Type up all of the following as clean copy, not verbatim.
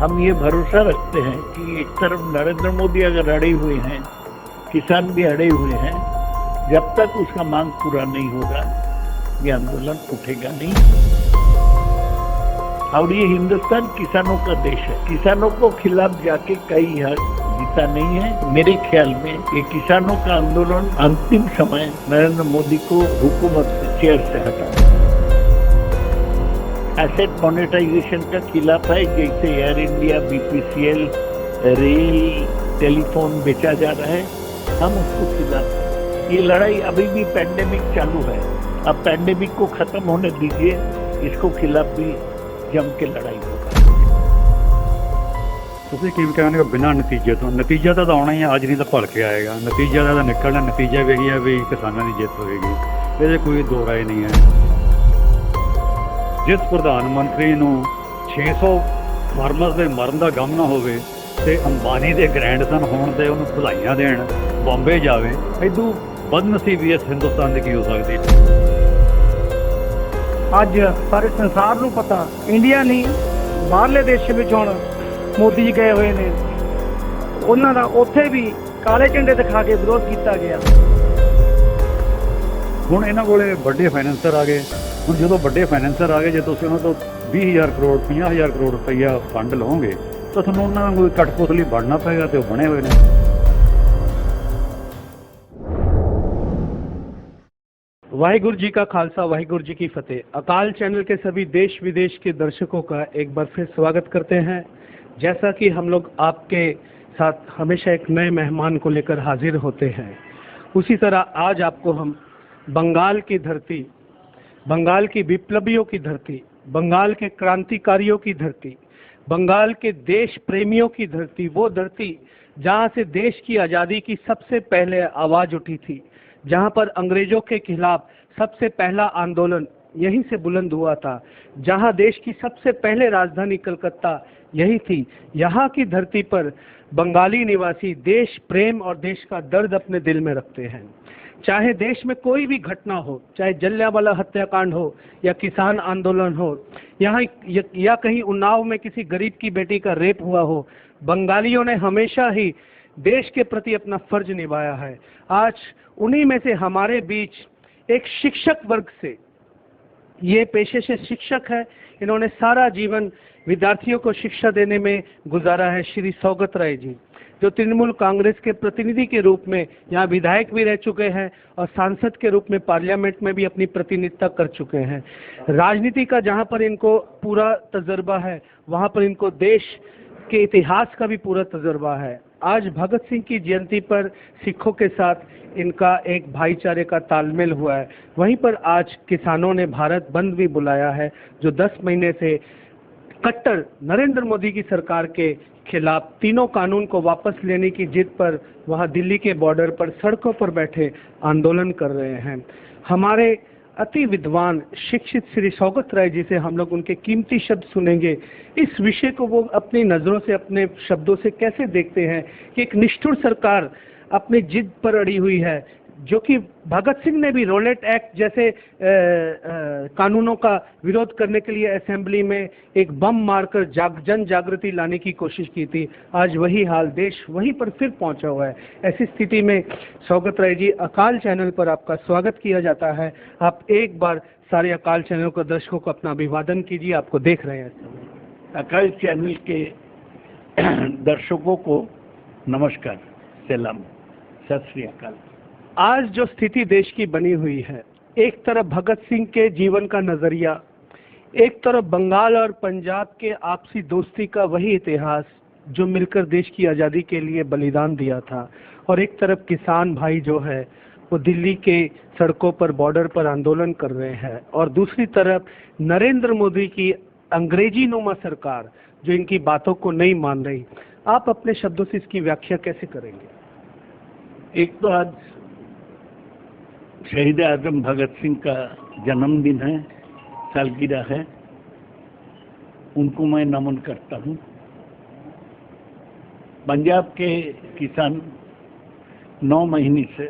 हम ये भरोसा रखते हैं कि एक तरफ नरेंद्र मोदी अगर अड़े हुए हैं, किसान भी अड़े हुए हैं, जब तक उसका मांग पूरा नहीं होगा ये आंदोलन उठेगा नहीं। और ये हिंदुस्तान किसानों का देश है, किसानों को खिलाफ जाके कई जीता नहीं है। मेरे ख्याल में ये किसानों का आंदोलन अंतिम समय नरेंद्र मोदी को हुकूमत से चेयर से हटाना। एसेट मोनेटाइजेशन का खिलाफ है, जैसे air India, BPCL, rail, telephone बेचा जा रहा है, हम उसको खिलाफ हैं। ये लड़ाई अभी भी पैंडेमिक चालू है, अब पैंडेमिक को खत्म होने दीजिए, इसको खिलाफ भी जम के लड़ाई होगा। ਤੁਸੀਂ ਕੀ ਕਹਿੰਦੇ ਹੋ ਬਿਨਾਂ ਨਤੀਜੇ ਤੋਂ? ਨਤੀਜਾ ਤਾਂ ਆਉਣਾ ਹੀ ਹੈ, ਅੱਜ ਨਹੀਂ ਤਾਂ ਭੁੱਲ ਕੇ ਆਏਗਾ। ਨਤੀਜਾ ਦਾ ਨਿਕਲਣਾ, ਨਤੀਜਾ ਵੀ ਇਹੀ ਹੈ ਵੀ ਕਿਸਾਨਾਂ ਦੀ ਜਿੱਤ ਹੋਏਗੀ, ਇਹਦੇ ਕੋਈ ਦੋ ਰਾਏ ਨਹੀਂ ਹੈ। ਜਿਸ ਪ੍ਰਧਾਨ ਮੰਤਰੀ ਨੂੰ 600 ਫਾਰਮਰਸ ਦੇ ਮਰਨ ਦਾ ਗਮ ਨਾ ਹੋਵੇ ਤੇ ਅੰਬਾਨੀ ਦੇ ਗ੍ਰੈਂਡਸਨ ਹੋਣ ਤੇ ਉਹਨੂੰ ਭਲਾਈਆਂ ਦੇਣ, ਬੰਬੇ ਜਾਵੇ, ਇਦੋਂ ਬਦਨਸੀਬੀ ਇਸ ਹਿੰਦੁਸਤਾਨ ਦੀ ਕੀ ਹੋ ਸਕਦੀ ਹੈ? ਅੱਜ ਸਾਰੇ ਸੰਸਾਰ ਨੂੰ ਪਤਾ, ਇੰਡੀਆ ਨਹੀਂ ਬਾਹਰਲੇ ਦੇਸ਼ ਵਿੱਚ ਹੁਣ ਮੋਦੀ ਜੀ ਗਏ ਹੋਏ ਨੇ, ਉਹਨਾਂ ਦਾ ਉੱਥੇ ਵੀ ਕਾਲੇ ਝੰਡੇ ਦਿਖਾ ਕੇ ਵਿਰੋਧ ਕੀਤਾ ਗਿਆ। ਹੁਣ ਇਹਨਾਂ ਕੋਲੇ ਵੱਡੇ ਫਾਈਨੈਂਸਰ ਆ ਗਏ। ਹੁਣ ਜਦੋਂ ਵੱਡੇ ਫਾਈਨੈਂਸਰ ਆ ਗਏ, ਜੇ ਤੁਸੀਂ ਉਹਨਾਂ ਤੋਂ 20,000 ਕਰੋੜ 50,000 ਕਰੋੜ ਰੁਪਈਆ ਫੰਡ ਲਓਗੇ ਤਾਂ ਤੁਹਾਨੂੰ ਉਹਨਾਂ ਨੂੰ ਕੋਈ ਕਠਪੁਤਲੀ ਬਣਨਾ ਪਏਗਾ, ਤੇ ਉਹ ਬਣੇ ਹੋਏ ਨੇ। वाहिगुरु जी का खालसा, वाहिगुरु जी की फतेह। अकाल चैनल के सभी देश विदेश के दर्शकों का एक बार फिर स्वागत करते हैं। जैसा कि हम लोग आपके साथ हमेशा एक नए मेहमान को लेकर हाजिर होते हैं, उसी तरह आज आपको हम बंगाल की धरती, बंगाल की विप्लवियों की धरती, बंगाल के क्रांतिकारियों की धरती, बंगाल के देश प्रेमियों की धरती, वो धरती जहाँ से देश की आज़ादी की सबसे पहले आवाज़ उठी थी, जहाँ पर अंग्रेज़ों के खिलाफ सबसे पहला आंदोलन यहीं से बुलंद हुआ था, जहाँ देश की सबसे पहले राजधानी कलकत्ता यही थी। यहाँ की धरती पर बंगाली निवासी देश प्रेम और देश का दर्द अपने दिल में रखते हैं। चाहे देश में कोई भी घटना हो, चाहे जलियांवाला हत्याकांड हो या किसान आंदोलन हो, यहाँ या कहीं उन्नाव में किसी गरीब की बेटी का रेप हुआ हो, बंगालियों ने हमेशा ही देश के प्रति अपना फर्ज निभाया है। आज उन्हीं में से हमारे बीच एक शिक्षक वर्ग से, ये पेशे से शिक्षक है, इन्होंने सारा जीवन विद्यार्थियों को शिक्षा देने में गुजारा है, श्री सौगत राय जी, जो तृणमूल कांग्रेस के प्रतिनिधि के रूप में यहाँ विधायक भी रह चुके हैं और सांसद के रूप में पार्लियामेंट में भी अपनी प्रतिनिधित्व कर चुके हैं। राजनीति का जहाँ पर इनको पूरा तजर्बा है, वहाँ पर इनको देश के इतिहास का भी पूरा तजर्बा है। आज भगत सिंह की जयंती पर सिखों के साथ इनका एक भाईचारे का तालमेल हुआ है। वहीं पर आज किसानों ने भारत बंद भी बुलाया है, जो 10 महीने से कट्टर नरेंद्र मोदी की सरकार के खिलाफ तीनों कानून को वापस लेने की जिद पर वहां दिल्ली के बॉर्डर पर सड़कों पर बैठे आंदोलन कर रहे हैं। हमारे अति विद्वान शिक्षित श्री सौगत राय जी से हम लोग उनके कीमती शब्द सुनेंगे। इस विषय को वो अपनी नज़रों से, अपने शब्दों से कैसे देखते हैं कि एक निष्ठुर सरकार अपनी जिद पर अड़ी हुई है, जो कि भगत सिंह ने भी रोलेट एक्ट जैसे कानूनों का विरोध करने के लिए असेंबली में एक बम मारकर जन जागृति लाने की कोशिश की थी। आज वही हाल, देश वहीं पर फिर पहुंचा हुआ है। ऐसी स्थिति में सौगत राय जी, अकाल चैनल पर आपका स्वागत किया जाता है। आप एक बार सारे अकाल चैनल को, दर्शकों को अपना अभिवादन कीजिए, आपको देख रहे हैं। अकाल चैनल के दर्शकों को नमस्कार, सलाम, सत श्री अकाल। आज जो स्थिति देश की बनी हुई है, एक तरफ भगत सिंह के जीवन का नजरिया, एक तरफ बंगाल और पंजाब के आपसी दोस्ती का वही इतिहास जो मिलकर देश की आज़ादी के लिए बलिदान दिया था, और एक तरफ किसान भाई जो है वो दिल्ली के सड़कों पर, बॉर्डर पर आंदोलन कर रहे हैं, और दूसरी तरफ नरेंद्र मोदी की अंग्रेजी नुमा सरकार जो इनकी बातों को नहीं मान रही। आप अपने शब्दों से इसकी व्याख्या कैसे करेंगे? एक तो आज शहीद आजम भगत सिंह का जन्मदिन है, सालगिरह है, उनको मैं नमन करता हूँ। पंजाब के किसान 9 महीने से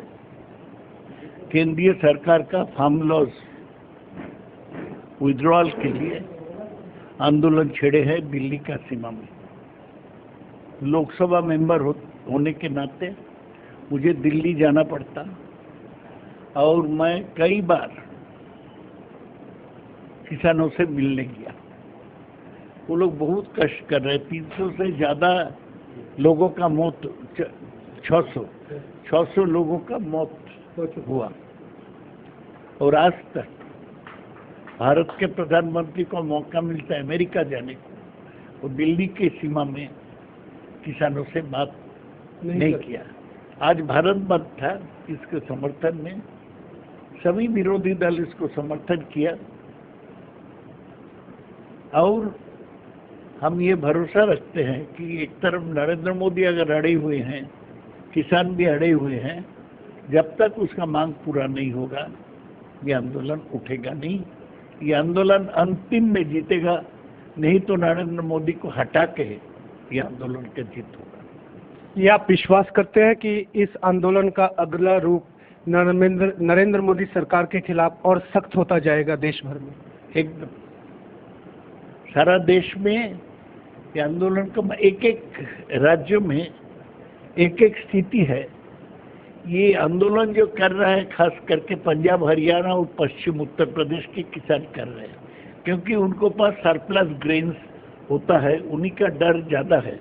केंद्रीय सरकार का फार्म लॉज विड्रॉल के लिए आंदोलन छेड़े हैं दिल्ली का सीमा में। लोकसभा मेंबर होने के नाते मुझे दिल्ली जाना पड़ता और मैं कई बार किसानों से मिलने गया। वो लोग बहुत कष्ट कर रहे, 300 से ज़्यादा लोगों का मौत, 600 लोगों का मौत हुआ। और आज तक भारत के प्रधानमंत्री को मौका मिलता है अमेरिका जाने को, वो दिल्ली के सीमा में किसानों से बात नहीं किया। आज भारत बंद था, इसके समर्थन में सभी विरोधी दल इसको समर्थन किया और हम ये भरोसा रखते हैं कि एक तरफ नरेंद्र मोदी अगर अड़े हुए हैं, किसान भी अड़े हुए हैं, जब तक उसका मांग पूरा नहीं होगा ये आंदोलन उठेगा नहीं। ये आंदोलन अंतिम में जीतेगा, नहीं तो नरेंद्र मोदी को हटा के ये आंदोलन का जीत होगा। ये आप विश्वास करते हैं कि इस आंदोलन का अगला रूप नरेंद्र मोदी सरकार के खिलाफ और सख्त होता जाएगा देश भर में? एकदम सारा देश में ये आंदोलन का एक राज्यों में एक स्थिति है। ये आंदोलन जो कर रहा है खास करके पंजाब, हरियाणा और पश्चिम उत्तर प्रदेश के किसान कर रहे हैं, क्योंकि उनको पास सरप्लस ग्रेन्स होता है, उन्हीं का डर ज़्यादा है।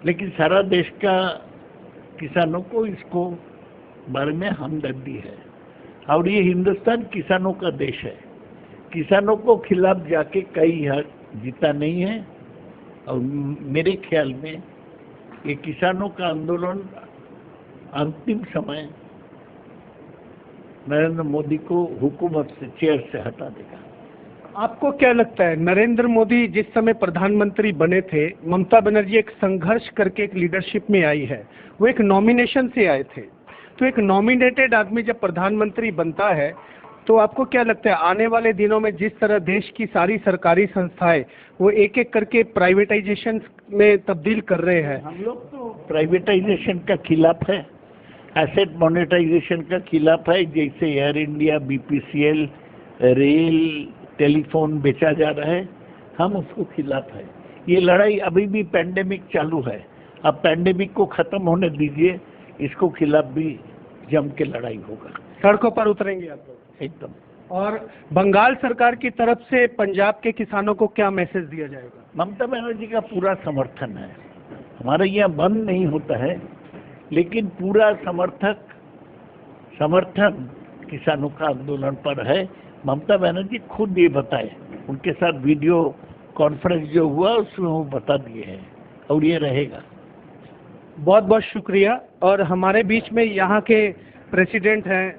लेकिन सारा देश का किसानों को इसको बारे में हमदर्दी है और ये हिंदुस्तान किसानों का देश है। किसानों को खिलाफ जाके कई यहाँ जीता नहीं है और मेरे ख्याल में ये किसानों का आंदोलन अंतिम समय नरेंद्र मोदी को हुकूमत से, चेयर से हटा देगा। आपको क्या लगता है, नरेंद्र मोदी जिस समय प्रधानमंत्री बने थे, ममता बनर्जी एक संघर्ष करके एक लीडरशिप में आई है, वो एक नॉमिनेशन से आए थे, तो एक नॉमिनेटेड आदमी जब प्रधानमंत्री बनता है तो आपको क्या लगता है आने वाले दिनों में जिस तरह देश की सारी सरकारी संस्थाएं वो एक एक करके प्राइवेटाइजेशन में तब्दील कर रहे हैं? हम लोग तो प्राइवेटाइजेशन का खिलाफ है, एसेट मोनेटाइजेशन का खिलाफ है। जैसे air India, BPCL, rail, telephone बेचा जा रहा है, हम उसको खिलाफ है। ये लड़ाई अभी भी पैंडेमिक चालू है, अब पैंडेमिक को खत्म होने दीजिए, इसको खिलाफ भी जम के लड़ाई होगा। सड़कों पर उतरेंगे आप लोग? एकदम। और बंगाल सरकार की तरफ से पंजाब के किसानों को क्या मैसेज दिया जाएगा? ममता बनर्जी का पूरा समर्थन है। हमारे यहाँ बंद नहीं होता है, लेकिन पूरा समर्थन किसानों का आंदोलन पर है। ममता बनर्जी खुद ये बताए, उनके साथ वीडियो कॉन्फ्रेंस जो हुआ उसमें वो बता दिए हैं और ये रहेगा। बहुत बहुत शुक्रिया। और हमारे बीच में यहाँ के प्रेसिडेंट हैं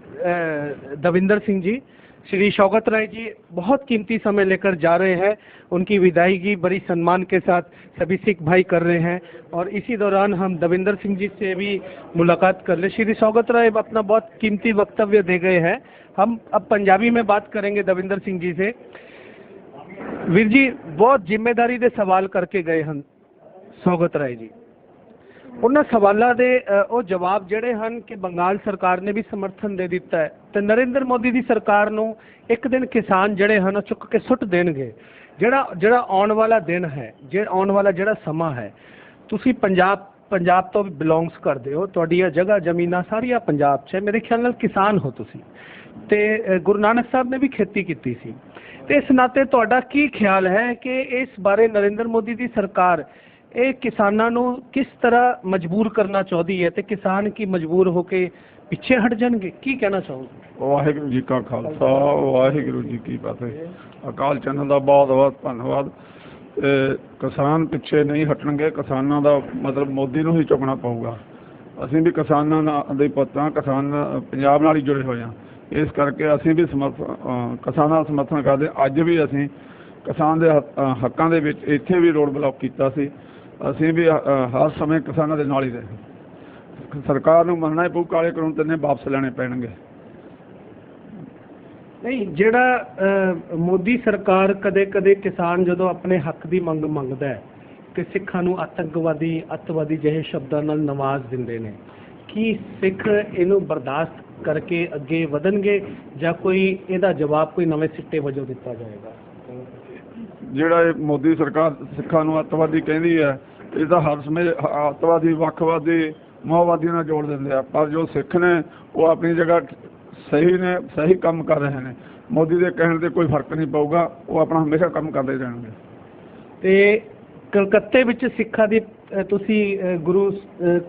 दविंदर सिंह जी, श्री शौकत राय जी बहुत कीमती समय लेकर जा रहे हैं, उनकी विदाईगी बड़ी सम्मान के साथ सभी सिख भाई कर रहे हैं और इसी दौरान हम दविंदर सिंह जी से भी मुलाकात कर ले। श्री शौकत राय अपना बहुत कीमती वक्तव्य दे गए हैं, हम अब पंजाबी में बात करेंगे दविंदर सिंह जी से। वीर जी बहुत जिम्मेदारी दे सवाल करके गए हैं शौकत राय जी, उन्होंने सवालों के वो जवाब जड़े हैं कि बंगाल सरकार ने भी समर्थन दे दिता है तो नरेंद्र मोदी की सरकार नूं एक दिन किसान जड़े हैं चुक के सुट देंगे। जड़ा आने वाला दिन है, आने वाला जड़ा समा है, तुसी पंजाब तो बिलोंग्स करते हो, तुहाडियां जगह जमीनां सारियां पंजाब च है, मेरे ख्याल नाल किसान हो तुसी ते गुरु नानक साहब ने भी खेती की सी, तो इस नाते तुहाडा की ख्याल है कि इस बारे नरेंद्र मोदी की सरकार ये किसानों को किस तरह मजबूर करना चाहती है तो किसान की मजबूर होके पिछे हट जाएंगे, की कहना चाहोगे? वाहिगुरू जी का खालसा वाहिगुरू जी की फतेह। अकाल चैनल का बहुत बहुत धन्यवाद। किसान पिछे नहीं हटणगे, किसानों का मतलब मोदी नूं ही चुकना पऊगा। असीं भी किसानों दे पुत्त हां, किसान पंजाब नाल ही जुड़े हुए हैं, इस करके असीं भी किसानों का समर्थन करते। अज भी असीं किसान के हकों के विच इत्थे भी रोड ब्लॉक किया सी, असीं भी हर समय किसानों के नाल ही रहे। सरकार नूं मनना ही पऊ, काले कानून तिन्ने वापस लेने पैणगे। नहीं जिहड़ा मोदी सरकार कदे कदे किसान जो अपने हक की मंग मंगदा है तो सिखां नूं आतंकवादी अतवादी जिहे शब्दां नाल नवाज दिंदे ने, की सिख इहनूं बर्दाश्त करके अगे वधणगे जां कोई इहदा जवाब कोई नवें सिट्टे वजों दिता जाएगा? ਜਿਹੜਾ मोदी सरकार सिखां नूं अतवादी कहती है, ਇਹ ਤਾਂ ਹਰ ਸਮੇਂ ਅੱਤਵਾਦੀ ਵੱਖਵਾਦੀ ਮਾਓਵਾਦੀ ਨਾਲ ਜੋੜ ਦਿੰਦੇ ਆ, ਪਰ ਜੋ ਸਿੱਖ ਨੇ ਉਹ ਆਪਣੀ ਜਗ੍ਹਾ ਸਹੀ ਨੇ, ਸਹੀ ਕੰਮ ਕਰ ਰਹੇ ਨੇ। ਮੋਦੀ ਦੇ ਕਹਿਣ ਤੇ ਕੋਈ ਫਰਕ ਨਹੀਂ ਪਊਗਾ, ਉਹ ਆਪਣਾ ਹਮੇਸ਼ਾ ਕੰਮ ਕਰਦੇ ਰਹਿਣਗੇ। ਤੇ ਕਲਕੱਤੇ ਵਿੱਚ ਸਿੱਖਾਂ ਦੀ ਤੁਸੀਂ ਗੁਰੂ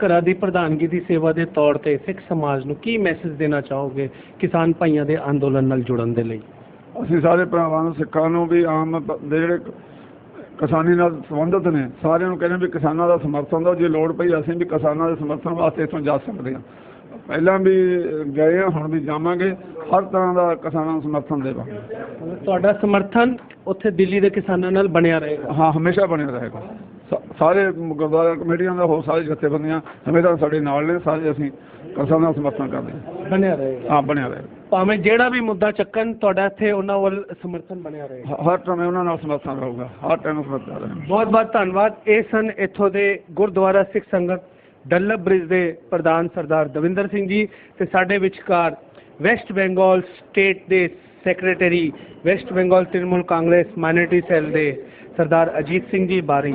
ਘਰਾਂ ਦੀ ਪ੍ਰਧਾਨਗੀ ਦੀ ਸੇਵਾ ਦੇ ਤੌਰ ਤੇ ਸਿੱਖ ਸਮਾਜ ਨੂੰ ਕੀ ਮੈਸੇਜ ਦੇਣਾ ਚਾਹੋਗੇ ਕਿਸਾਨ ਭਾਈਆਂ ਦੇ ਅੰਦੋਲਨ ਨਾਲ ਜੁੜਨ ਦੇ ਲਈ? ਅਸੀਂ ਸਾਰੇ ਭਰਾਵਾਂ ਨੂੰ, ਸਿੱਖਾਂ ਨੂੰ ਵੀ, ਆਮ ਦੇ ਜਿਹੜੇ ਕਿਸਾਨੀ ਨਾਲ ਸੰਬੰਧਿਤ ਨੇ, ਸਾਰਿਆਂ ਨੂੰ ਕਹਿੰਦੇ ਵੀ ਕਿਸਾਨਾਂ ਦਾ ਸਮਰਥਨ ਦਿਓ। ਜੇ ਲੋੜ ਪਈ ਅਸੀਂ ਵੀ ਕਿਸਾਨਾਂ ਦੇ ਸਮਰਥਨ ਵਾਸਤੇ ਇੱਥੋਂ ਜਾ ਸਕਦੇ ਹਾਂ। ਪਹਿਲਾਂ ਵੀ ਗਏ ਹਾਂ, ਹੁਣ ਵੀ ਜਾਵਾਂਗੇ। ਹਰ ਤਰ੍ਹਾਂ ਦਾ ਕਿਸਾਨਾਂ ਨੂੰ ਸਮਰਥਨ ਦੇਵਾਂਗੇ। ਤੁਹਾਡਾ ਸਮਰਥਨ ਉੱਥੇ ਦਿੱਲੀ ਦੇ ਕਿਸਾਨਾਂ ਨਾਲ ਬਣਿਆ ਰਹੇਗਾ? ਹਾਂ, ਹਮੇਸ਼ਾ ਬਣਿਆ ਰਹੇਗਾ। ਸਾਰੇ ਗੁਰਦੁਆਰਾ ਕਮੇਟੀਆਂ ਦਾ, ਹੋਰ ਸਾਰੇ ਜਥੇਬੰਦੀਆਂ ਹਮੇਸ਼ਾ ਸਾਡੇ ਨਾਲ ਨੇ। ਸਾਰੇ ਅਸੀਂ ਕਿਸਾਨਾਂ ਦਾ ਸਮਰਥਨ ਕਰਦੇ ਹਾਂ। ਬਣਿਆ ਰਹੇਗਾ? ਹਾਂ, ਬਣਿਆ ਰਹੇਗਾ। ਭਾਵੇਂ ਜਿਹੜਾ ਵੀ ਮੁੱਦਾ ਚੱਕਣ, ਤੁਹਾਡਾ ਇੱਥੇ ਉਹਨਾਂ ਵੱਲ ਸਮਰਥਨ ਬਣਿਆ ਰਹੇਗਾ? ਹਰ ਟਾਈਮ ਉਹਨਾਂ ਨਾਲ ਸਮਰਥਨ ਰਹੂਗਾ, ਹਰ ਟਾਈਮ ਸਮਰਥਨ ਰਹੇਗਾ। ਬਹੁਤ ਬਹੁਤ ਧੰਨਵਾਦ। ਇਹ ਸਨ ਇੱਥੋਂ ਦੇ ਗੁਰਦੁਆਰਾ ਸਿੱਖ ਸੰਗਤ ਡੱਲਬ ਬ੍ਰਿਜ ਦੇ ਪ੍ਰਧਾਨ ਸਰਦਾਰ ਦਵਿੰਦਰ ਸਿੰਘ ਜੀ, ਤੇ ਸਾਡੇ ਵਿਚਕਾਰ ਵੈਸਟ ਬੰਗਾਲ ਸਟੇਟ ਦੇ secretary, West Bengal Trinamool Congress minority cell ਦੇ ਸਰਦਾਰ ਅਜੀਤ ਸਿੰਘ ਜੀ ਬਾਰੀ।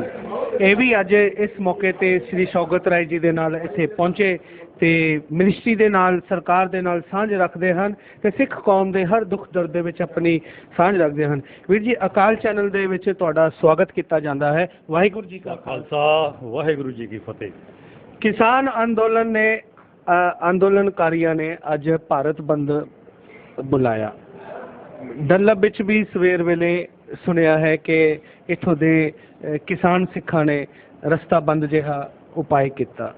ਇਹ ਵੀ ਅੱਜ ਇਸ ਮੌਕੇ ਤੇ ਸ਼੍ਰੀ ਸ਼ੌਕਤ ਰਾਏ ਜੀ ਦੇ ਨਾਲ ਇੱਥੇ ਪਹੁੰਚੇ ਤੇ ਮਿਨਿਸਟਰੀ ਦੇ ਨਾਲ, ਸਰਕਾਰ ਦੇ ਨਾਲ ਸਾਂਝ ਰੱਖਦੇ ਹਨ ਤੇ ਸਿੱਖ ਕੌਮ ਦੇ ਹਰ ਦੁੱਖ ਦਰਦ ਦੇ ਵਿੱਚ ਆਪਣੀ ਸਾਂਝ ਰੱਖਦੇ ਹਨ। ਵੀਰ ਜੀ, ਅਕਾਲ ਚੈਨਲ ਦੇ ਵਿੱਚ ਤੁਹਾਡਾ ਸਵਾਗਤ ਕੀਤਾ ਜਾਂਦਾ ਹੈ। ਵਾਹਿਗੁਰੂ ਜੀ ਕਾ ਖਾਲਸਾ, ਵਾਹਿਗੁਰੂ ਜੀ ਕੀ ਫਤਿਹ। ਕਿਸਾਨ ਅੰਦੋਲਨ ਨੇ, ਅੰਦੋਲਨਕਾਰੀਆਂ ਨੇ ਅੱਜ ਭਾਰਤ ਬੰਦ ਬੁਲਾਇਆ। ਡੱਲਬ ਵਿੱਚ ਵੀ ਸਵੇਰ ਵੇਲੇ ਸੁਣਿਆ ਹੈ ਕਿ ਇੱਥੋਂ ਦੇ ਕਿਸਾਨ ਸਿੱਖਾਂ ਨੇ ਰਸਤਾ ਬੰਦ ਜਿਹਾ ਉਪਾਅ ਕੀਤਾ।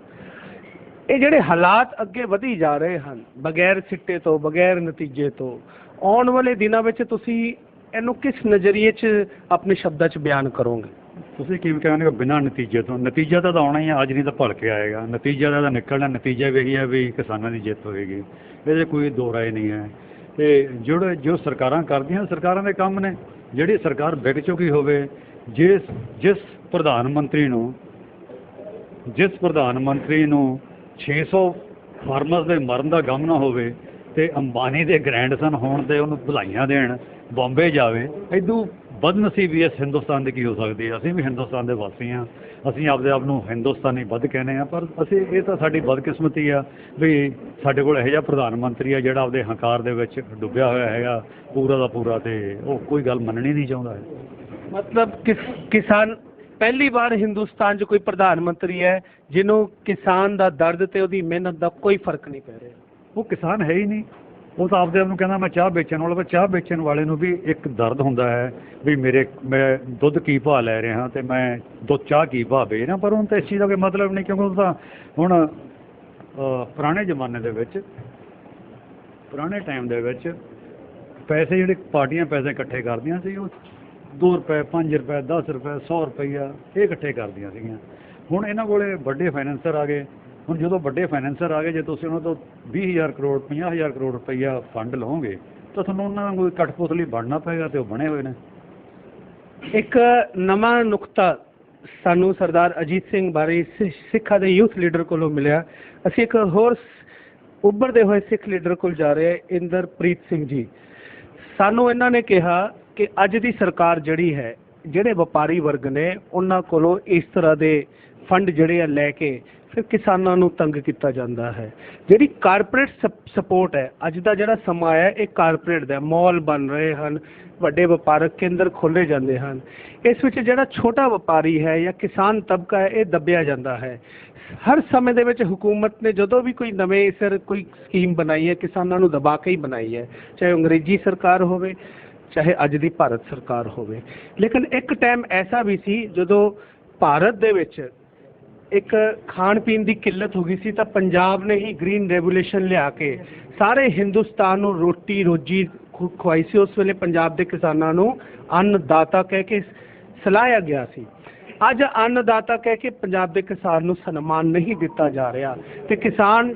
ਇਹ ਜਿਹੜੇ ਹਾਲਾਤ ਅੱਗੇ ਵਧੀ ਜਾ ਰਹੇ ਹਨ ਬਗੈਰ ਸਿੱਟੇ ਤੋਂ, ਬਗੈਰ ਨਤੀਜੇ ਤੋਂ, ਆਉਣ ਵਾਲੇ ਦਿਨਾਂ ਵਿੱਚ ਤੁਸੀਂ ਇਹਨੂੰ ਕਿਸ ਨਜ਼ਰੀਏ 'ਚ ਆਪਣੇ ਸ਼ਬਦਾਂ 'ਚ ਬਿਆਨ ਕਰੋਗੇ? ਤੁਸੀਂ ਕਿਵੇਂ ਕਹਿੰਦੇ ਬਿਨਾਂ ਨਤੀਜੇ ਤੋਂ? ਨਤੀਜਾ ਤਾਂ ਆਉਣਾ ਹੀ ਆ, ਅੱਜ ਨਹੀਂ ਤਾਂ ਭਲਕੇ ਆਏਗਾ। ਨਤੀਜਾ ਤਾਂ ਨਿਕਲਣਾ, ਨਤੀਜਾ ਵੀ ਇਹੀ ਹੈ ਵੀ ਕਿਸਾਨਾਂ ਦੀ ਜਿੱਤ ਹੋਏਗੀ, ਇਹਦੇ ਕੋਈ ਦੋ ਰਾਏ ਨਹੀਂ ਹੈ। ਤੇ ਜੋ ਸਰਕਾਰਾਂ ਕਰਦੀਆਂ, ਸਰਕਾਰਾਂ ਦੇ ਕੰਮ ਨੇ। ਜਿਹੜੀ ਸਰਕਾਰ ਵਿਕ ਚੁੱਕੀ ਹੋਵੇ, ਜਿਸ ਪ੍ਰਧਾਨ ਮੰਤਰੀ ਨੂੰ 600 ਫਾਰਮਰਸ ਦੇ ਮਰਨ ਦਾ ਗਮ ਨਾ ਹੋਵੇ ਤੇ ਅੰਬਾਨੀ ਦੇ ਗ੍ਰੈਂਡਸਨ ਹੋਣ ਤੇ ਉਹਨੂੰ ਵਧਾਈਆਂ ਦੇਣ, ਬੰਬੇ ਜਾਵੇ, ਇਦੋਂ ਬਦਨਸੀਬੀ ਇਸ ਹਿੰਦੁਸਤਾਨ ਦੀ ਕੀ ਹੋ ਸਕਦੀ ਹੈ? ਅਸੀਂ ਵੀ ਹਿੰਦੁਸਤਾਨ ਦੇ ਵਾਸੀ ਹਾਂ, ਅਸੀਂ ਆਪਦੇ ਆਪ ਨੂੰ ਹਿੰਦੁਸਤਾਨੀ ਵੱਧ ਕਹਿੰਦੇ ਹਾਂ, ਪਰ ਇਹ ਤਾਂ ਸਾਡੀ ਬਦਕਿਸਮਤੀ ਆ ਵੀ ਸਾਡੇ ਕੋਲ ਇਹੋ ਜਿਹਾ ਪ੍ਰਧਾਨ ਮੰਤਰੀ ਆ ਜਿਹੜਾ ਆਪਦੇ ਹੰਕਾਰ ਦੇ ਵਿੱਚ ਡੁੱਬਿਆ ਹੋਇਆ ਹੈਗਾ ਪੂਰਾ ਦਾ ਪੂਰਾ, ਤੇ ਉਹ ਕੋਈ ਗੱਲ ਮੰਨਣੀ ਨਹੀਂ ਚਾਹੁੰਦਾ ਹੈ। ਮਤਲਬ ਕਿਸਾਨ ਪਹਿਲੀ ਵਾਰ ਹਿੰਦੁਸਤਾਨ 'ਚ ਕੋਈ ਪ੍ਰਧਾਨ ਮੰਤਰੀ ਹੈ ਜਿਹਨੂੰ ਕਿਸਾਨ ਦਾ ਦਰਦ ਤੇ ਉਹਦੀ ਮਿਹਨਤ ਦਾ ਕੋਈ ਫਰਕ ਨਹੀਂ ਪੈ ਰਿਹਾ। ਉਹ ਕਿਸਾਨ ਹੈ ਹੀ ਨਹੀਂ। ਉਹ ਤਾਂ ਆਪਦੇ ਆਪ ਨੂੰ ਕਹਿੰਦਾ ਮੈਂ ਚਾਹ ਵੇਚਣ ਵਾਲਾ। ਚਾਹ ਵੇਚਣ ਵਾਲੇ ਨੂੰ ਵੀ ਇੱਕ ਦਰਦ ਹੁੰਦਾ ਹੈ ਵੀ ਮੈਂ ਦੁੱਧ ਕੀ ਭਾਅ ਲੈ ਰਿਹਾ ਤੇ ਮੈਂ ਚਾਹ ਕੀ ਭਾਅ ਵੇਚ ਰਿਹਾ, ਪਰ ਹੁਣ ਤਾਂ ਇਸ ਚੀਜ਼ ਦਾ ਕੋਈ ਮਤਲਬ ਨਹੀਂ, ਕਿਉਂਕਿ ਉਹ ਤਾਂ ਹੁਣ ਪੁਰਾਣੇ ਜ਼ਮਾਨੇ ਦੇ ਵਿੱਚ, ਪੁਰਾਣੇ ਟਾਈਮ ਦੇ ਵਿੱਚ ਪੈਸੇ ਜਿਹੜੇ ਪਾਰਟੀਆਂ ਪੈਸੇ ਇਕੱਠੇ ਕਰਦੀਆਂ ਸੀ, ਉਹ 2 ਰੁਪਏ 5 ਰੁਪਏ 10 ਰੁਪਏ 100 ਰੁਪਈਆ ਇਹ ਇਕੱਠੇ ਕਰਦੀਆਂ ਸੀਗੀਆਂ। ਹੁਣ ਇਹਨਾਂ ਕੋਲੇ ਵੱਡੇ ਫਾਈਨੈਂਸਰ ਆ ਗਏ। ਹੁਣ ਜਦੋਂ ਵੱਡੇ ਫਾਈਨੈਂਸਰ ਆ ਗਏ, ਜੇ ਤੁਸੀਂ ਉਹਨਾਂ ਤੋਂ 20,000 ਕਰੋੜ 50,000 ਕਰੋੜ ਰੁਪਈਆ ਫੰਡ ਲਓਗੇ ਤਾਂ ਤੁਹਾਨੂੰ ਉਹਨਾਂ ਦਾ ਕੋਈ ਕਠਪੁਤਲੀ ਬਣਨਾ ਪਏਗਾ, ਤੇ ਉਹ ਬਣੇ ਹੋਏ ਨੇ। ਇੱਕ ਨਵਾਂ ਨੁਕਤਾ ਸਾਨੂੰ ਸਰਦਾਰ ਅਜੀਤ ਸਿੰਘ ਬਾਰੇ ਸਿੱਖਾਂ ਦੇ ਯੂਥ ਲੀਡਰ ਕੋਲੋਂ ਮਿਲਿਆ। ਅਸੀਂ ਇੱਕ ਹੋਰ ਉੱਭਰਦੇ ਹੋਏ ਸਿੱਖ ਲੀਡਰ ਕੋਲ ਜਾ ਰਹੇ ਹਾਂ, ਇੰਦਰਪ੍ਰੀਤ ਸਿੰਘ ਜੀ। ਸਾਨੂੰ ਇਹਨਾਂ ਨੇ ਕਿਹਾ ਕਿ ਅੱਜ ਦੀ ਸਰਕਾਰ ਜਿਹੜੀ ਹੈ, ਜਿਹੜੇ ਵਪਾਰੀ ਵਰਗ ਨੇ ਉਹਨਾਂ ਕੋਲੋਂ ਇਸ ਤਰ੍ਹਾਂ ਦੇ ਫੰਡ ਜਿਹੜੇ ਆ ਲੈ ਕੇ ਫਿਰ ਕਿਸਾਨਾਂ ਨੂੰ ਤੰਗ ਕੀਤਾ ਜਾਂਦਾ ਹੈ। ਜਿਹੜੀ ਕਾਰਪੋਰੇਟ ਸਪੋਰਟ ਹੈ, ਅੱਜ ਦਾ ਜਿਹੜਾ ਸਮਾਂ ਹੈ ਇਹ ਕਾਰਪੋਰੇਟ ਦਾ, ਮਾਲ ਬਣ ਰਹੇ ਹਨ, ਵੱਡੇ ਵਪਾਰਕ ਕੇਂਦਰ ਖੋਲ੍ਹੇ ਜਾਂਦੇ ਹਨ। ਇਸ ਵਿੱਚ ਜਿਹੜਾ ਛੋਟਾ ਵਪਾਰੀ ਹੈ ਜਾਂ ਕਿਸਾਨ ਤਬਕਾ ਹੈ ਇਹ ਦੱਬਿਆ ਜਾਂਦਾ ਹੈ। ਹਰ ਸਮੇਂ ਦੇ ਵਿੱਚ ਹੁਕੂਮਤ ਨੇ ਜਦੋਂ ਵੀ ਕੋਈ ਨਵੇਂ ਸਿਰ ਕੋਈ ਸਕੀਮ ਬਣਾਈ ਹੈ, ਕਿਸਾਨਾਂ ਨੂੰ ਦਬਾ ਕੇ ਹੀ ਬਣਾਈ ਹੈ, ਚਾਹੇ ਅੰਗਰੇਜ਼ੀ ਸਰਕਾਰ ਹੋਵੇ ਚਾਹੇ ਅੱਜ ਦੀ ਭਾਰਤ ਸਰਕਾਰ ਹੋਵੇ। ਲੇਕਿਨ ਇੱਕ ਟਾਈਮ ਐਸਾ ਵੀ ਸੀ ਜਦੋਂ ਭਾਰਤ ਦੇ ਵਿੱਚ ਇੱਕ ਖਾਣ ਪੀਣ ਦੀ ਕਿੱਲਤ ਹੋ ਗਈ ਸੀ, ਤਾਂ ਪੰਜਾਬ ਨੇ ਹੀ ਗ੍ਰੀਨ ਰੈਵੋਲੂਸ਼ਨ ਲਿਆ ਕੇ ਸਾਰੇ ਹਿੰਦੁਸਤਾਨ ਨੂੰ ਰੋਟੀ ਰੋਜੀ ਖਵਾਈ ਸੀ। ਉਸ ਵੇਲੇ ਪੰਜਾਬ ਦੇ ਕਿਸਾਨਾਂ ਨੂੰ ਅੰਨਦਾਤਾ ਕਹਿ ਕੇ ਸਲਾਹਿਆ ਗਿਆ ਸੀ। ਅੱਜ ਅੰਨਦਾਤਾ ਕਹਿ ਕੇ ਪੰਜਾਬ ਦੇ ਕਿਸਾਨ ਨੂੰ ਸਨਮਾਨ ਨਹੀਂ ਦਿੱਤਾ ਜਾ ਰਿਹਾ ਤੇ ਕਿਸਾਨ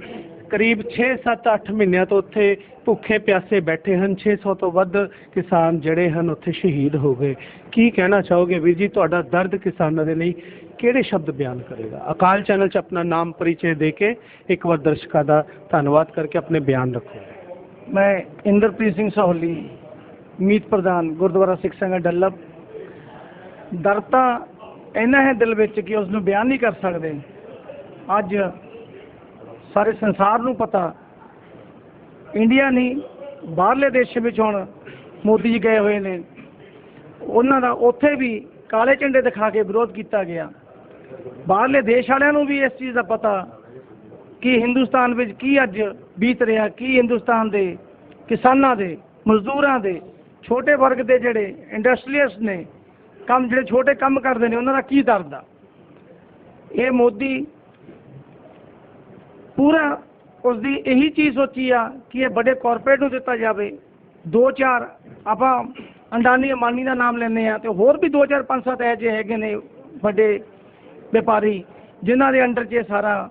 ਕਰੀਬ 6-7-8 ਮਹੀਨਿਆਂ ਤੋਂ ਉੱਥੇ ਭੁੱਖੇ ਪਿਆਸੇ ਬੈਠੇ ਹਨ। 600 ਤੋਂ ਵੱਧ ਕਿਸਾਨ ਜਿਹੜੇ ਹਨ ਉੱਥੇ ਸ਼ਹੀਦ ਹੋ ਗਏ। ਕੀ ਕਹਿਣਾ ਚਾਹੋਗੇ ਵੀਰ ਜੀ? ਤੁਹਾਡਾ ਦਰਦ ਕਿਸਾਨਾਂ ਦੇ ਲਈ ਕਿਹੜੇ ਸ਼ਬਦ ਬਿਆਨ ਕਰੇਗਾ? ਅਕਾਲ ਚੈਨਲ 'ਚ ਆਪਣਾ ਨਾਮ ਪਰਿਚੈ ਦੇ ਕੇ ਇੱਕ ਵਾਰ ਦਰਸ਼ਕਾਂ ਦਾ ਧੰਨਵਾਦ ਕਰਕੇ ਆਪਣੇ ਬਿਆਨ ਰੱਖੋ। ਮੈਂ ਇੰਦਰਪ੍ਰੀਤ ਸਿੰਘ ਸਹੋਲੀ, ਮੀਤ ਪ੍ਰਧਾਨ ਗੁਰਦੁਆਰਾ ਸਿੱਖ ਸੰਗਤ ਡੱਲਬ। ਡਰ ਤਾਂ ਇੰਨਾ ਹੈ ਦਿਲ ਵਿੱਚ ਕਿ ਉਸ ਨੂੰ ਬਿਆਨ ਨਹੀਂ ਕਰ ਸਕਦੇ। ਅੱਜ ਸਾਰੇ ਸੰਸਾਰ ਨੂੰ ਪਤਾ, ਇੰਡੀਆ ਨਹੀਂ ਬਾਹਰਲੇ ਦੇਸ਼ ਵਿੱਚ ਹੁਣ ਮੋਦੀ ਜੀ ਗਏ ਹੋਏ ਨੇ, ਉਹਨਾਂ ਦਾ ਉੱਥੇ ਵੀ ਕਾਲੇ ਝੰਡੇ ਦਿਖਾ ਕੇ ਵਿਰੋਧ ਕੀਤਾ ਗਿਆ। ਬਾਹਰਲੇ ਦੇਸ਼ ਵਾਲਿਆਂ ਨੂੰ ਵੀ ਇਸ ਚੀਜ਼ ਦਾ ਪਤਾ ਕਿ ਹਿੰਦੁਸਤਾਨ ਵਿੱਚ ਕੀ ਅੱਜ ਬੀਤ ਰਿਹਾ, ਕੀ ਹਿੰਦੁਸਤਾਨ ਦੇ ਕਿਸਾਨਾਂ ਦੇ, ਮਜ਼ਦੂਰਾਂ ਦੇ, ਛੋਟੇ ਵਰਗ ਦੇ ਜਿਹੜੇ ਇੰਡਸਟਰੀਅਲਿਸਟ ਨੇ, ਕੰਮ ਜਿਹੜੇ ਛੋਟੇ ਕੰਮ ਕਰਦੇ ਨੇ, ਉਹਨਾਂ ਦਾ ਕੀ ਦਰਦ ਆ। ਇਹ ਮੋਦੀ ਪੂਰਾ ਉਸਦੀ ਇਹੀ ਚੀਜ਼ ਸੋਚੀ ਆ ਕਿ ਇਹ ਵੱਡੇ ਕਾਰਪੋਰੇਟ ਨੂੰ ਦਿੱਤਾ ਜਾਵੇ। 2-4 ਆਪਾਂ ਅੰਡਾਨੀ ਅੰਬਾਨੀ ਦਾ ਨਾਮ ਲੈਂਦੇ ਆ, ਤੇ ਹੋਰ ਵੀ 2-4 5-7 ਇਹੋ ਜਿਹੇ ਹੈਗੇ ਨੇ ਵੱਡੇ ਵਪਾਰੀ ਜਿਨ੍ਹਾਂ ਦੇ ਅੰਡਰ 'ਚ ਇਹ ਸਾਰਾ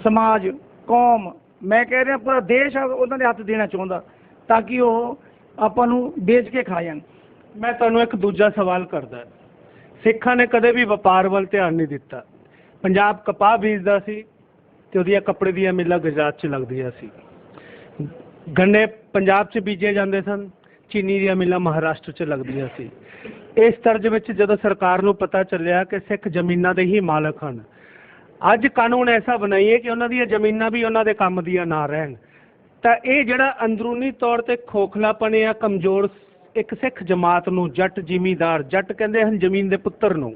ਸਮਾਜ, ਕੌਮ, ਮੈਂ ਕਹਿ ਰਿਹਾ ਪੂਰਾ ਦੇਸ਼ ਉਹਨਾਂ ਦੇ ਹੱਥ ਦੇਣਾ ਚਾਹੁੰਦਾ ਤਾਂ ਕਿ ਉਹ ਆਪਾਂ ਨੂੰ ਵੇਚ ਕੇ ਖਾ ਜਾਣ। ਮੈਂ ਤੁਹਾਨੂੰ ਇੱਕ ਦੂਜਾ ਸਵਾਲ ਕਰਦਾ। ਸਿੱਖਾਂ ਨੇ ਕਦੇ ਵੀ ਵਪਾਰ ਵੱਲ ਧਿਆਨ ਨਹੀਂ ਦਿੱਤਾ। ਪੰਜਾਬ ਕਪਾਹ ਬੀਜਦਾ ਸੀ ਤੇ ਉਹਦੀਆਂ ਕੱਪੜੇ ਦੀਆਂ ਮਿੱਲਾਂ ਗੁਜਰਾਤ 'ਚ ਲੱਗਦੀਆਂ ਸੀ। ਗੰਨੇ ਪੰਜਾਬ 'ਚ ਬੀਜੇ ਜਾਂਦੇ ਸਨ, ਚੀਨੀ ਦੀਆਂ ਮਿੱਲਾਂ ਮਹਾਰਾਸ਼ਟਰ 'ਚ ਲੱਗਦੀਆਂ ਸੀ। ਇਸ ਤਰਜ਼ ਵਿੱਚ ਜਦੋਂ ਸਰਕਾਰ ਨੂੰ ਪਤਾ ਚੱਲਿਆ ਕਿ ਸਿੱਖ ਜ਼ਮੀਨਾਂ ਦੇ ਹੀ ਮਾਲਕ ਹਨ, ਅੱਜ ਕਾਨੂੰਨ ਐਸਾ ਬਣਾਈਏ ਕਿ ਉਹਨਾਂ ਦੀਆਂ ਜ਼ਮੀਨਾਂ ਵੀ ਉਹਨਾਂ ਦੇ ਕੰਮ ਦੀਆਂ ਨਾ ਰਹਿਣ, ਤਾਂ ਇਹ ਜਿਹੜਾ ਅੰਦਰੂਨੀ ਤੌਰ ਤੇ ਖੋਖਲਾਪਣ ਜਾਂ ਕਮਜ਼ੋਰ ਇੱਕ ਸਿੱਖ ਜਮਾਤ ਨੂੰ, ਜੱਟ ਜ਼ਿਮੀਂਦਾਰ, ਜੱਟ ਕਹਿੰਦੇ ਹਨ ਜ਼ਮੀਨ ਦੇ ਪੁੱਤਰ ਨੂੰ,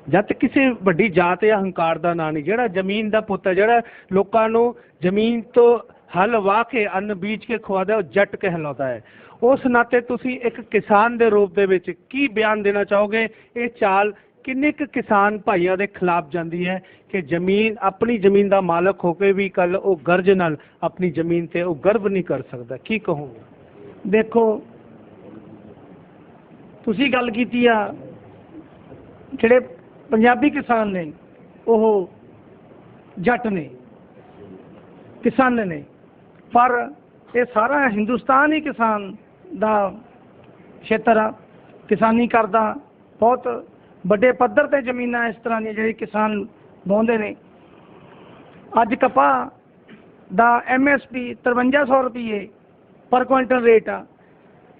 ਜੱਟ ਕਿਸੇ ਵੱਡੀ ਜਾਤ ਜਾਂ ਹੰਕਾਰ ਦਾ ਨਾਂ ਨਹੀਂ, ਜਿਹੜਾ ਜ਼ਮੀਨ ਦਾ ਪੁੱਤ ਹੈ, ਜਿਹੜਾ ਲੋਕਾਂ ਨੂੰ ਜ਼ਮੀਨ ਤੋਂ ਹਲ ਵਾਹ ਕੇ ਅੰਨ ਬੀਜ ਕੇ ਖਵਾਦਾ, ਉਹ ਜੱਟ ਕਹਿਲਾਉਂਦਾ ਹੈ। ਉਸ ਨਾਤੇ ਤੁਸੀਂ ਇੱਕ ਕਿਸਾਨ ਦੇ ਰੂਪ ਦੇ ਵਿੱਚ ਕੀ ਬਿਆਨ ਦੇਣਾ ਚਾਹੋਗੇ? ਇਹ ਚਾਲ ਕਿੰਨੇ ਕੁ ਕਿਸਾਨ ਭਾਈਆਂ ਦੇ ਖਿਲਾਫ ਜਾਂਦੀ ਹੈ ਕਿ ਜ਼ਮੀਨ, ਆਪਣੀ ਜ਼ਮੀਨ ਦਾ ਮਾਲਕ ਹੋ ਕੇ ਵੀ ਕੱਲ ਉਹ ਗਰਜ ਨਾਲ ਆਪਣੀ ਜ਼ਮੀਨ ਤੇ ਉਹ ਗਰਵ ਨਹੀਂ ਕਰ ਸਕਦਾ? ਕੀ ਕਹੋਗੇ? ਦੇਖੋ, ਤੁਸੀਂ ਗੱਲ ਕੀਤੀ ਆ, ਜਿਹੜੇ ਪੰਜਾਬੀ ਕਿਸਾਨ ਨੇ ਉਹ ਜੱਟ ਨੇ, ਕਿਸਾਨ ਨੇ, ਪਰ ਇਹ ਸਾਰਾ ਹਿੰਦੁਸਤਾਨ ਹੀ ਕਿਸਾਨ ਦਾ ਖੇਤਰ ਆ। ਕਿਸਾਨੀ ਕਰਦਾ, ਬਹੁਤ ਵੱਡੇ ਪੱਧਰ ਤੇ ਜ਼ਮੀਨਾਂ ਇਸ ਤਰ੍ਹਾਂ ਦੀਆਂ ਜਿਹੜੇ ਕਿਸਾਨ ਵਾਹੁੰਦੇ ਨੇ। ਅੱਜ ਕਪਾਹ ਦਾ MSP 5300 ਰੁਪਏ ਪਰ ਕੁਇੰਟਲ ਰੇਟ ਆ,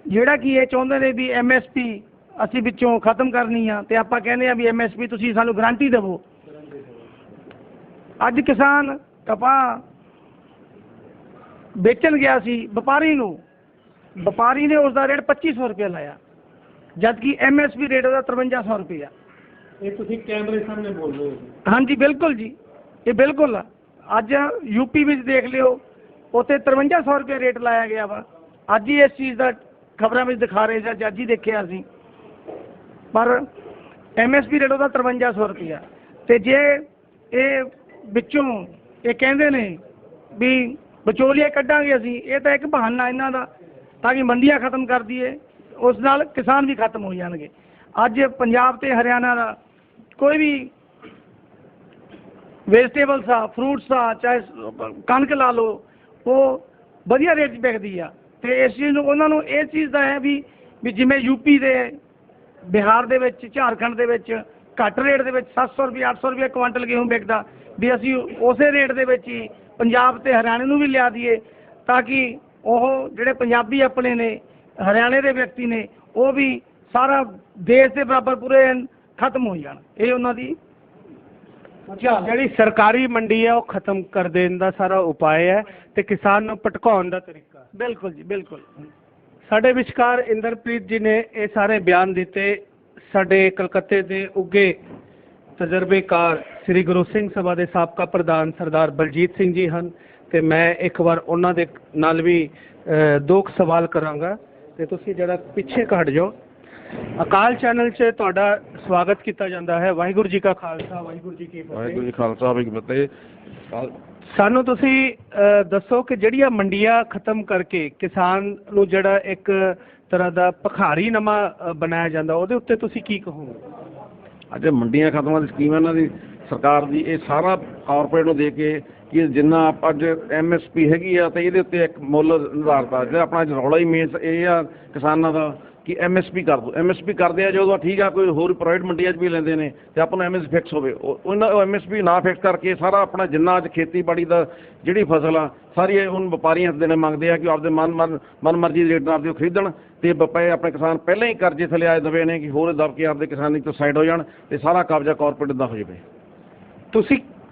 ਜਿਹੜਾ ਕਿ ਇਹ ਚਾਹੁੰਦੇ ਨੇ ਵੀ MSP ਅਸੀਂ ਵਿੱਚੋਂ ਖਤਮ ਕਰਨੀ ਆ, ਤੇ ਆਪਾਂ ਕਹਿੰਦੇ ਆ ਵੀ MSP ਤੁਸੀਂ ਸਾਨੂੰ ਗਰੰਟੀ ਦੇਵੋ। ਅੱਜ ਕਿਸਾਨ ਕਪਾਹ ਵੇਚਣ ਗਿਆ ਸੀ ਵਪਾਰੀ ਨੂੰ, ਵਪਾਰੀ ਨੇ ਉਸ ਦਾ ਰੇਟ 2500 ਰੁਪਏ ਲਾਇਆ, ਜਦ ਕਿ MSP ਰੇਟ ਉਹਦਾ 5300 ਰੁਪਏ ਆ। ਇਹ ਤੁਸੀਂ ਕੈਮਰੇ ਸਾਹਮਣੇ ਬੋਲ ਰਹੇ ਹੋ? ਹਾਂਜੀ ਬਿਲਕੁਲ ਜੀ, ਇਹ ਬਿਲਕੁਲ ਆ। ਅੱਜ UP ਵਿੱਚ ਦੇਖ ਲਿਓ, ਉੱਥੇ 5300 ਰੁਪਏ ਰੇਟ ਲਾਇਆ ਗਿਆ ਵਾ। ਅੱਜ ਹੀ ਇਸ ਚੀਜ਼ ਦਾ ਖਬਰਾਂ ਵਿੱਚ ਦਿਖਾ ਰਹੇ ਸੀ, ਅੱਜ ਹੀ ਦੇਖਿਆ ਅਸੀਂ, ਪਰ MSP ਰੇਟ ਉਹਦਾ 5300 ਰੁਪਇਆ। ਤੇ ਜੇ ਇਹ ਵਿੱਚੋਂ ਇਹ ਕਹਿੰਦੇ ਨੇ ਵੀ ਵਿਚੋਲੀਏ ਕੱਢਾਂਗੇ ਅਸੀਂ, ਇਹ ਤਾਂ ਇੱਕ ਬਹਾਨਾ ਇਹਨਾਂ ਦਾ ਤਾਂ ਕਿ ਮੰਡੀਆਂ ਖਤਮ ਕਰ ਦਈਏ, ਉਸ ਨਾਲ ਕਿਸਾਨ ਵੀ ਖਤਮ ਹੋ ਜਾਣਗੇ। ਅੱਜ ਪੰਜਾਬ ਤੇ ਹਰਿਆਣਾ ਦਾ ਕੋਈ ਵੀ ਵੈਜੀਟੇਬਲਸ ਆ, ਫਰੂਟਸ ਆ, ਚਾਹੇ ਕਣਕ ਲਾ ਲਓ, ਉਹ ਵਧੀਆ ਰੇਟ 'ਚ ਵਿਕਦੀ ਆ। ਤੇ ਇਸ ਚੀਜ਼ ਨੂੰ ਉਹਨਾਂ ਨੂੰ ਇਹ ਚੀਜ਼ ਦਾ ਹੈ ਵੀ ਜਿਵੇਂ UP ਦੇ, ਬਿਹਾਰ ਦੇ ਵਿੱਚ, ਝਾਰਖੰਡ ਦੇ ਵਿੱਚ ਘੱਟ ਰੇਟ ਦੇ ਵਿੱਚ 700 ਰੁਪਏ 800 ਰੁਪਏ ਕੁਆਂਟਲ ਗੇਹੂੰ ਵਿਕਦਾ, ਵੀ ਅਸੀਂ ਉਸੇ ਰੇਟ ਦੇ ਵਿੱਚ ਹੀ ਪੰਜਾਬ ਤੇ ਹਰਿਆਣੇ ਨੂੰ ਵੀ ਲਿਆ ਦਈਏ, ਤਾਂ ਕਿ ਉਹ ਜਿਹੜੇ ਪੰਜਾਬੀ ਆਪਣੇ ਨੇ, ਹਰਿਆਣੇ ਦੇ ਵਿਅਕਤੀ ਨੇ, ਉਹ ਵੀ ਸਾਰਾ ਦੇਸ਼ ਦੇ ਬਰਾਬਰ ਪੂਰੇ ਖਤਮ ਹੋ ਜਾਣ। ਇਹ ਉਹਨਾਂ ਦੀ ਜਿਹੜੀ ਸਰਕਾਰੀ ਮੰਡੀ ਹੈ ਉਹ ਖਤਮ ਕਰ ਦੇਣ ਦਾ ਸਾਰਾ ਉਪਾਅ ਹੈ ਤੇ ਕਿਸਾਨ ਨੂੰ ਭਟਕਾਉਣ ਦਾ ਤਰੀਕਾ। ਬਿਲਕੁਲ ਜੀ, ਬਿਲਕੁਲ। ਸਾਡੇ ਵਿਚਕਾਰ ਇੰਦਰਪ੍ਰੀਤ ਜੀ ਨੇ ਇਹ ਸਾਰੇ ਬਿਆਨ ਦਿੱਤੇ। ਸਾਡੇ ਕਲਕੱਤੇ ਦੇ ਉੱਗੇ ਤਜਰਬੇਕਾਰ ਸ੍ਰੀ ਗੁਰੂ ਸਿੰਘ ਸਭਾ ਦੇ ਸਾਬਕਾ ਪ੍ਰਧਾਨ ਸਰਦਾਰ ਬਲਜੀਤ ਸਿੰਘ ਜੀ ਹਨ, ਤੇ ਮੈਂ ਇੱਕ ਵਾਰ ਉਹਨਾਂ ਦੇ ਨਾਲ ਵੀ 2 ਸਵਾਲ ਕਰਾਂਗਾ, ਤੇ ਤੁਸੀਂ ਜਿਹੜਾ ਪਿੱਛੇ ਹਟ ਜਾਓ। ਅਕਾਲ ਚੈਨਲ 'ਚ ਤੁਹਾਡਾ ਸਵਾਗਤ ਕੀਤਾ ਜਾਂਦਾ ਹੈ। ਵਾਹਿਗੁਰੂ ਜੀ ਕਾ ਖਾਲਸਾ, ਵਾਹਿਗੁਰੂ ਜੀ ਕੀ ਫਤਿਹ। ਵਾਹਿਗੁਰੂ ਜੀ ਖਾਲਸਾ, ਵਾਹਿਗੁਰੂ ਜੀ ਕੀ ਫਤਿਹ। ਸਾਨੂੰ ਤੁਸੀਂ ਦੱਸੋ ਕਿ ਜਿਹੜੀਆਂ ਮੰਡੀਆਂ ਖਤਮ ਕਰਕੇ ਕਿਸਾਨ ਨੂੰ ਜਿਹੜਾ ਇੱਕ ਤਰ੍ਹਾਂ ਦਾ ਭਿਖਾਰੀ ਨਵਾਂ ਬਣਾਇਆ ਜਾਂਦਾ, ਉਹਦੇ ਉੱਤੇ ਤੁਸੀਂ ਕੀ ਕਹੋਗੇ? ਅੱਜ ਮੰਡੀਆਂ ਖਤਮਾਂ ਦੀ ਸਕੀਮ ਇਹਨਾਂ ਦੀ ਸਰਕਾਰ ਦੀ, ਇਹ ਸਾਰਾ ਕਾਰਪੋਰੇਟ ਨੂੰ ਦੇ ਕੇ ਕਿ ਜਿੰਨਾ ਅੱਜ MSP ਹੈਗੀ ਆ, ਤੇ ਇਹਦੇ ਉੱਤੇ ਇੱਕ ਮੁੱਲ ਨਿਰਧਾਰਤ ਆ। ਜਿਹੜਾ ਆਪਣਾ ਰੌਲਾ ਹੀ ਮੇਨ ਇਹ ਆ ਕਿਸਾਨਾਂ ਦਾ ਕਿ MSP ਕਰ ਦਿਓ। MSP ਕਰਦੇ ਆ ਜਦੋਂ ਠੀਕ ਆ, ਕੋਈ ਹੋਰ ਪ੍ਰਾਈਵੇਟ ਮੰਡੀਆਂ 'ਚ ਵੀ ਲੈਂਦੇ ਨੇ ਤੇ ਆਪਾਂ ਨੂੰ MSP ਫਿਕਸ ਹੋਵੇ, ਉਹਨਾਂ MSP ਨਾ ਫਿਕਸ ਕਰਕੇ ਸਾਰਾ ਆਪਣਾ ਜਿੰਨਾ ਅੱਜ ਖੇਤੀਬਾੜੀ ਦਾ ਜਿਹੜੀ ਫਸਲ ਆ ਸਾਰੀ ਹੁਣ ਵਪਾਰੀਆਂ ਦੇ ਨੇ ਮੰਗਦੇ ਆ ਕਿ ਆਪਦੇ ਮਨ ਮਰਜ਼ੀ ਦੇ ਰੇਟ ਨਾਲ ਆਪਦੇ ਖਰੀਦਣ ਤੇ ਵਪਾਰੀ ਆਪਣੇ ਕਿਸਾਨ ਪਹਿਲਾਂ ਹੀ ਕਰਜ਼ੇ ਥੱਲੇ ਆਏ ਦਵੇ ਨੇ ਕਿ ਹੋਰ ਦਬ ਕੇ ਆਪਦੇ ਕਿਸਾਨੀ ਤੋਂ ਸਾਈਡ ਹੋ ਜਾਣ ਤੇ ਸਾਰਾ ਕਬਜ਼ਾ ਕਾਰਪੋਰੇਟ ਦਾ ਹੋ ਜਾਵੇ।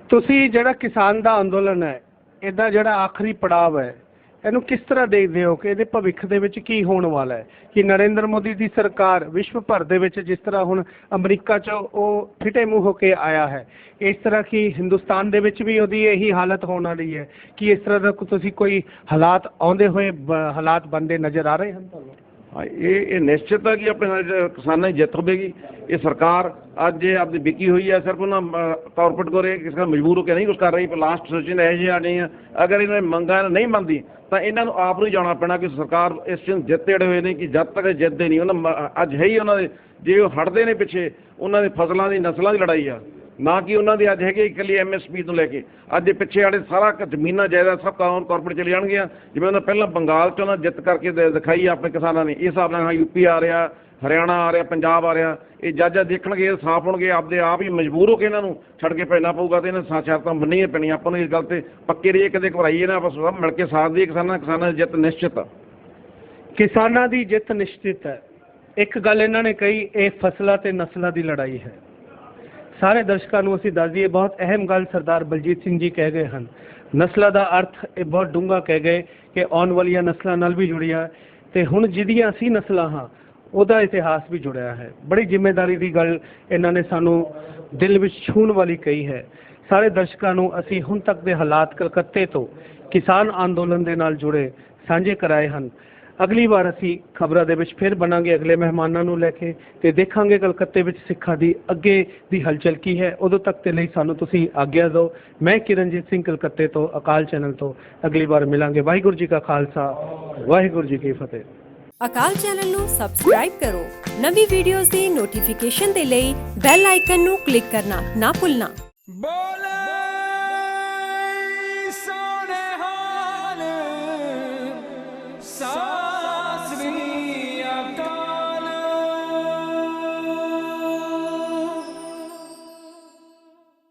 ਤੁਸੀਂ ਜਿਹੜਾ ਕਿਸਾਨ ਦਾ ਅੰਦੋਲਨ ਹੈ, ਇਹਦਾ ਜਿਹੜਾ ਆਖਰੀ ਪੜਾਅ ਹੈ, ਇਹਨੂੰ ਕਿਸ ਤਰ੍ਹਾਂ ਦੇਖਦੇ ਹੋ ਕਿ ਇਹਦੇ ਭਵਿੱਖ ਦੇ ਵਿੱਚ ਕੀ ਹੋਣ ਵਾਲਾ ਹੈ? ਕਿ ਨਰਿੰਦਰ ਮੋਦੀ ਦੀ ਸਰਕਾਰ ਵਿਸ਼ਵ ਭਰ ਦੇ ਵਿੱਚ ਜਿਸ ਤਰ੍ਹਾਂ ਹੁਣ ਅਮਰੀਕਾ 'ਚ ਉਹ ਫਿੱਟੇ ਮੂੰਹ ਹੋ ਕੇ ਆਇਆ ਹੈ, ਇਸ ਤਰ੍ਹਾਂ ਕਿ ਹਿੰਦੁਸਤਾਨ ਦੇ ਵਿੱਚ ਵੀ ਉਹਦੀ ਇਹੀ ਹਾਲਤ ਹੋਣ ਵਾਲੀ ਹੈ ਕਿ ਇਸ ਤਰ੍ਹਾਂ ਦਾ ਤੁਸੀਂ ਕੋਈ ਹਾਲਾਤ ਆਉਂਦੇ ਹੋਏ ਹਾਲਾਤ ਬਣਦੇ ਨਜ਼ਰ ਆ ਰਹੇ ਹਨ ਤੁਹਾਨੂੰ? ਹਾਂ, ਇਹ ਨਿਸ਼ਚਿਤ ਹੈ ਕਿ ਆਪਣੇ ਕਿਸਾਨਾਂ ਦੀ ਜਿੱਤ ਹੋਵੇਗੀ। ਇਹ ਸਰਕਾਰ ਅੱਜ ਆਪਦੀ ਵਿਕੀ ਹੋਈ ਹੈ, ਸਿਰਫ ਉਹਨਾਂ ਕਾਰਪੋਰੇਟ ਕੋਲ ਕਿਸੇ ਦਾ ਮਜਬੂਰ ਹੋ ਕੇ ਨਹੀਂ ਕੁਛ ਕਰ ਰਹੀ, ਪਰ ਲਾਸਟ ਸੋਚਣ ਇਹੋ ਜਿਹੇ ਆਣੇ ਆ ਅਗਰ ਇਹਨਾਂ ਦੀ ਮੰਗਾਂ ਨਹੀਂ ਮੰਨਦੀ ਤਾਂ ਇਹਨਾਂ ਨੂੰ ਆਪ ਨੂੰ ਜਾਣਾ ਪੈਣਾ ਕਿ ਸਰਕਾਰ ਇਸ ਚੀਜ਼ ਜਿੱਤੇ ਅੜੇ ਹੋਏ ਨੇ ਕਿ ਜਦ ਤੱਕ ਜਿੱਤਦੇ ਨਹੀਂ ਉਹਨਾਂ ਅੱਜ ਹੈ ਹੀ ਉਹਨਾਂ ਦੇ ਜੇ ਉਹ ਹਟਦੇ ਨੇ ਪਿੱਛੇ ਉਹਨਾਂ ਦੇ ਫਸਲਾਂ ਦੀ ਨਸਲਾਂ ਦੀ ਲੜਾਈ ਆ, ਨਾ ਕਿ ਉਹਨਾਂ ਦੀ ਅੱਜ ਹੈਗੇ ਇਕੱਲੀ MSP ਤੋਂ ਲੈ ਕੇ ਅੱਜ ਦੇ ਪਿੱਛੇ ਵਾਲੇ ਸਾਰਾ ਜ਼ਮੀਨਾਂ ਜਾਇਦਾਦ ਸਭ ਕਾਰਪੋਰੇਟ ਚਲੇ ਜਾਣਗੀਆਂ। ਜਿਵੇਂ ਉਹਨਾਂ ਪਹਿਲਾਂ ਬੰਗਾਲ 'ਚ ਉਹਨਾਂ ਜਿੱਤ ਕਰਕੇ ਦਿਖਾਈ ਆਪਣੇ ਕਿਸਾਨਾਂ ਨੇ, ਇਸ ਹਿਸਾਬ ਨਾਲ UP ਆ ਰਿਹਾ, ਹਰਿਆਣਾ ਆ ਰਿਹਾ, ਪੰਜਾਬ ਆ ਰਿਹਾ, ਇਹ ਜੱਜ ਦੇਖਣਗੇ ਸਾਫ਼ ਹੋਣਗੇ, ਆਪਦੇ ਆਪ ਹੀ ਮਜਬੂਰ ਹੋ ਕੇ ਇਹਨਾਂ ਨੂੰ ਛੱਡ ਕੇ ਭੇਜਣਾ ਪਊਗਾ ਤੇ ਇਹਨਾਂ ਸ਼ਰਤਾਂ ਮੰਨਣੀਆਂ ਪੈਣੀਆਂ। ਆਪਾਂ ਨੂੰ ਇਸ ਗੱਲ ਤੇ ਪੱਕੇ ਰਹੀਏ, ਕਦੇ ਘਬਰਾਈਏ ਨਾ, ਆਪਾਂ ਸਭ ਮਿਲ ਕੇ ਸਾਥ ਦਈਏ। ਕਿਸਾਨਾਂ ਦੀ ਜਿੱਤ ਨਿਸ਼ਚਿਤ ਆ। ਕਿਸਾਨਾਂ ਦੀ ਜਿੱਤ ਨਿਸ਼ਚਿਤ ਹੈ। ਇੱਕ ਗੱਲ ਇਹਨਾਂ ਨੇ ਕਹੀ, ਇਹ ਫਸਲਾਂ ਤੇ ਨਸਲਾਂ ਦੀ ਲੜਾਈ ਹੈ। ਸਾਰੇ ਦਰਸ਼ਕਾਂ ਨੂੰ ਅਸੀਂ ਦੱਸ ਦਈਏ, ਬਹੁਤ ਅਹਿਮ ਗੱਲ ਸਰਦਾਰ ਬਲਜੀਤ ਸਿੰਘ ਜੀ ਕਹਿ ਗਏ ਹਨ। ਨਸਲਾਂ ਦਾ ਅਰਥ ਇਹ ਬਹੁਤ ਡੂੰਘਾ ਕਹਿ ਗਏ ਕਿ ਆਉਣ ਵਾਲੀਆਂ ਨਸਲਾਂ ਨਾਲ ਵੀ ਜੁੜੀਆਂ ਤੇ ਹੁਣ ਜਿਹਦੀਆਂ ਅਸੀਂ ਨਸਲਾਂ ਹਾਂ ਉਹਦਾ ਇਤਿਹਾਸ ਵੀ ਜੁੜਿਆ ਹੈ। ਬੜੀ ਜ਼ਿੰਮੇਵਾਰੀ ਦੀ ਗੱਲ ਇਹਨਾਂ ਨੇ ਸਾਨੂੰ ਦਿਲ ਵਿੱਚ ਛੂਹਣ ਵਾਲੀ ਕਹੀ ਹੈ। ਸਾਰੇ ਦਰਸ਼ਕਾਂ ਨੂੰ ਅਸੀਂ ਹੁਣ ਤੱਕ ਦੇ ਹਾਲਾਤ ਕਲਕੱਤੇ ਤੋਂ ਕਿਸਾਨ ਅੰਦੋਲਨ ਦੇ ਨਾਲ ਜੁੜੇ ਸਾਂਝੇ ਕਰਾਏ ਹਨ। ਅਗਲੀ ਵਾਰ ਅਸੀਂ ਖਬਰਾਂ ਦੇ ਵਿੱਚ ਫਿਰ ਬਣਾਂਗੇ ਅਗਲੇ ਮਹਿਮਾਨਾਂ ਨੂੰ ਲੈ ਕੇ ਤੇ ਦੇਖਾਂਗੇ ਕਲਕੱਤੇ ਵਿੱਚ ਸਿੱਖਾਂ ਦੀ ਅੱਗੇ ਦੀ ਹਲਚਲ ਕੀ ਹੈ। ਉਦੋਂ ਤੱਕ ਦੇ ਲਈ ਸਾਨੂੰ ਤੁਸੀਂ ਆਗਿਆ ਦਿਓ। ਮੈਂ ਕਿਰਨਜੀਤ ਸਿੰਘ ਕਲਕੱਤੇ ਤੋਂ ਅਕਾਲ ਚੈਨਲ ਤੋਂ ਅਗਲੀ ਵਾਰ ਮਿਲਾਂਗੇ। ਵਾਹਿਗੁਰੂ ਜੀ ਕਾ ਖਾਲਸਾ, ਵਾਹਿਗੁਰੂ ਜੀ ਕੀ ਫਤਿਹ। ਅਕਾਲ ਚੈਨਲ ਨੂੰ ਸਬਸਕ੍ਰਾਈਬ ਕਰੋ। ਨਵੀਂ ਵੀਡੀਓਜ਼ ਦੀ ਨੋਟੀਫਿਕੇਸ਼ਨ ਦੇ ਲਈ ਬੈਲ ਆਈਕਨ ਨੂੰ ਕਲਿੱਕ ਕਰਨਾ ਨਾ ਭੁੱਲਣਾ।